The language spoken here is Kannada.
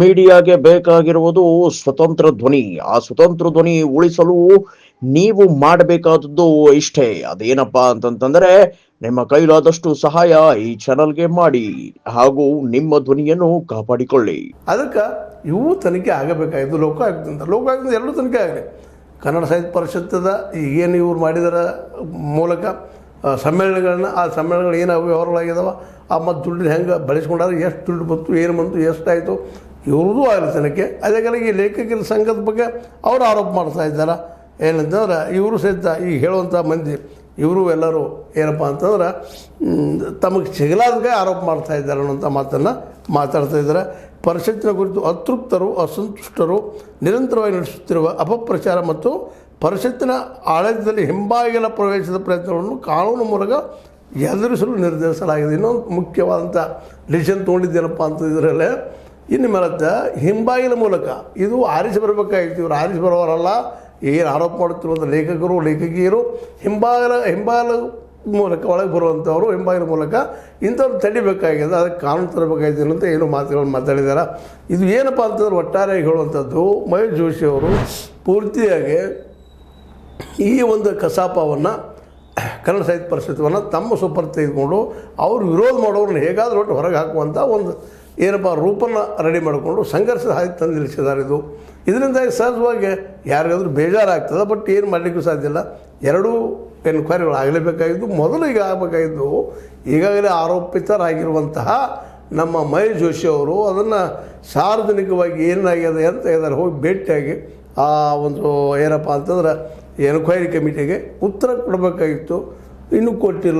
ಮೀಡಿಯಾಗೆ ಬೇಕಾಗಿರುವುದು ಸ್ವತಂತ್ರ ಧ್ವನಿ. ಆ ಸ್ವತಂತ್ರ ಧ್ವನಿ ಉಳಿಸಲು ನೀವು ಮಾಡಬೇಕಾದದ್ದು ಇಷ್ಟೇ. ಅದೇನಪ್ಪಾ ಅಂತಂತಂದ್ರೆ ನಿಮ್ಮ ಕೈಲಾದಷ್ಟು ಸಹಾಯ ಈ ಚಾನಲ್ಗೆ ಮಾಡಿ ಹಾಗೂ ನಿಮ್ಮ ಧ್ವನಿಯನ್ನು ಕಾಪಾಡಿಕೊಳ್ಳಿ. ಅದಕ್ಕೆ ಇವು ತನಿಖೆ ಆಗಬೇಕಾಗಿದ್ದು ಲೋಕಾಯುಕ್ತದಿಂದ ಎರಡೂ ತನಿಖೆ ಆಗಲಿ. ಕನ್ನಡ ಸಾಹಿತ್ಯ ಪರಿಷತ್ತದ ಏನು ಇವ್ರು ಮಾಡಿದರ ಮೂಲಕ ಸಮ್ಮೇಳನಗಳನ್ನ ಆ ಸಮ್ಮೇಳನಗಳು ಏನು ವ್ಯವಹಾರಗಳಾಗಿದ್ದಾವೆ, ಆ ಮತ್ತು ದುಡ್ಡು ಹೆಂಗೆ ಬಳಸ್ಕೊಂಡಾರೆ, ಎಷ್ಟು ದುಡ್ಡು ಬಂತು, ಏನು ಬಂತು, ಎಷ್ಟಾಯಿತು, ಇವ್ರದ್ದು ಆಗಲಿ ತನಿಖೆ. ಅದೇ ಕಾಲಕ್ಕೆ ಈ ಲೇಖಕರ ಸಂಘದ ಬಗ್ಗೆ ಅವರು ಆರೋಪ ಮಾಡ್ತಾ ಇದ್ದಾರೆ. ಏನಂತಂದ್ರೆ ಇವರು ಸಹಿತ ಈಗ ಹೇಳುವಂಥ ಮಂದಿ ಇವರು ಎಲ್ಲರೂ ಏನಪ್ಪ ಅಂತಂದ್ರೆ ತಮಗೆ ಸಿಗಲಾರ್ದೇ ಆರೋಪ ಮಾಡ್ತಾ ಇದ್ದಾರೆ ಅನ್ನೋಂಥ ಮಾತನ್ನು ಮಾತಾಡ್ತಾ ಇದ್ದಾರೆ. ಪರಿಷತ್ತಿನ ಕುರಿತು ಅತೃಪ್ತರು, ಅಸಂತುಷ್ಟರು ನಿರಂತರವಾಗಿ ನಡೆಸುತ್ತಿರುವ ಅಪಪ್ರಚಾರ ಮತ್ತು ಪರಿಷತ್ತಿನ ಆಡಳಿತದಲ್ಲಿ ಹಿಂಬಾಗಿಲ ಪ್ರವೇಶದ ಪ್ರಯತ್ನಗಳನ್ನು ಕಾನೂನು ಮೂಲಕ ಎದುರಿಸಲು ನಿರ್ಧರಿಸಲಾಗಿದೆ. ಇನ್ನೊಂದು ಮುಖ್ಯವಾದಂಥ ಡಿಸಿಷನ್ ತೊಗೊಂಡಿದ್ದೇನಪ್ಪ ಅಂತ ಇದರಲ್ಲೇ ಇನ್ನು ಮೇಲೆ ಹಿಂಬಾಗಿಲ ಮೂಲಕ ಇದು ಆರಿಸಿ ಬರಬೇಕಾಗಿತ್ತು. ಇವರು ಆರಿಸಿ ಬರೋರಲ್ಲ, ಏನು ಆರೋಪ ಮಾಡುತ್ತಿರುವಂಥ ಲೇಖಕರು ಲೇಖಕಿಯರು ಹಿಂಬಾಗಿಲ ಮೂಲಕ ಒಳಗೆ ಬರುವಂಥವರು ಹಿಂಬಾಗಿಲ ಮೂಲಕ ಇಂಥವ್ರು ತಡಿಬೇಕಾಗಿದೆ. ಅದಕ್ಕೆ ಕಾನೂನು ತರಬೇಕಾಗಿದೆ ಅಂತ ಏನು ಮಾತುಗಳನ್ನು ಮಾತಾಡಿದ್ದಾರೆ. ಇದು ಏನಪ್ಪ ಅಂತಂದ್ರೆ ಒಟ್ಟಾರೆ ಹೇಳುವಂಥದ್ದು ಮಹೇಶ್ ಜೋಶಿ ಅವರು ಪೂರ್ತಿಯಾಗಿ ಈ ಒಂದು ಕಸಾಪವನ್ನು ಕನ್ನಡ ಸಾಹಿತ್ಯ ಪರಿಷತ್ತವನ್ನು ತಮ್ಮ ಸುಪರ್ ತೆಗೆದುಕೊಂಡು ಅವರು ವಿರೋಧ ಮಾಡೋರನ್ನ ಹೇಗಾದರೂ ಒಟ್ಟು ಹೊರಗೆ ಹಾಕುವಂಥ ಒಂದು ಏನಪ್ಪ ರೂಪನ್ನು ರೆಡಿ ಮಾಡಿಕೊಂಡು ಸಂಘರ್ಷದ ಹಾದಿ ತಂದು ನಿಲ್ಲಿಸಿದ್ದಾರೆ. ಇದರಿಂದಾಗಿ ಸಹಜವಾಗಿ ಯಾರಿಗಾದ್ರೂ ಬೇಜಾರಾಗ್ತದೆ, ಬಟ್ ಏನು ಮಾಡಲಿಕ್ಕೂ ಸಾಧ್ಯ ಇಲ್ಲ. ಎರಡೂ ಎನ್ಕ್ವೈರಿಗಳು ಆಗಲೇಬೇಕಾಗಿದ್ದು. ಮೊದಲು ಈಗ ಆಗಬೇಕಾಗಿದ್ದು ಈಗಾಗಲೇ ಆರೋಪಿತರಾಗಿರುವಂತಹ ನಮ್ಮ ಮಹೇಶ್ ಜೋಶಿ ಅವರು ಅದನ್ನು ಸಾರ್ವಜನಿಕವಾಗಿ ಏನಾಗಿದೆ ಅಂತ ಹೇಳಿದಾರೆ ಹೋಗಿ ಭೇಟಿಯಾಗಿ ಆ ಒಂದು ಏನಪ್ಪ ಅಂತಂದ್ರೆ ಎನ್ಕ್ವೈರಿ ಕಮಿಟಿಗೆ ಉತ್ತರ ಕೊಡಬೇಕಾಗಿತ್ತು. ಇನ್ನೂ ಕೊಟ್ಟಿಲ್ಲ.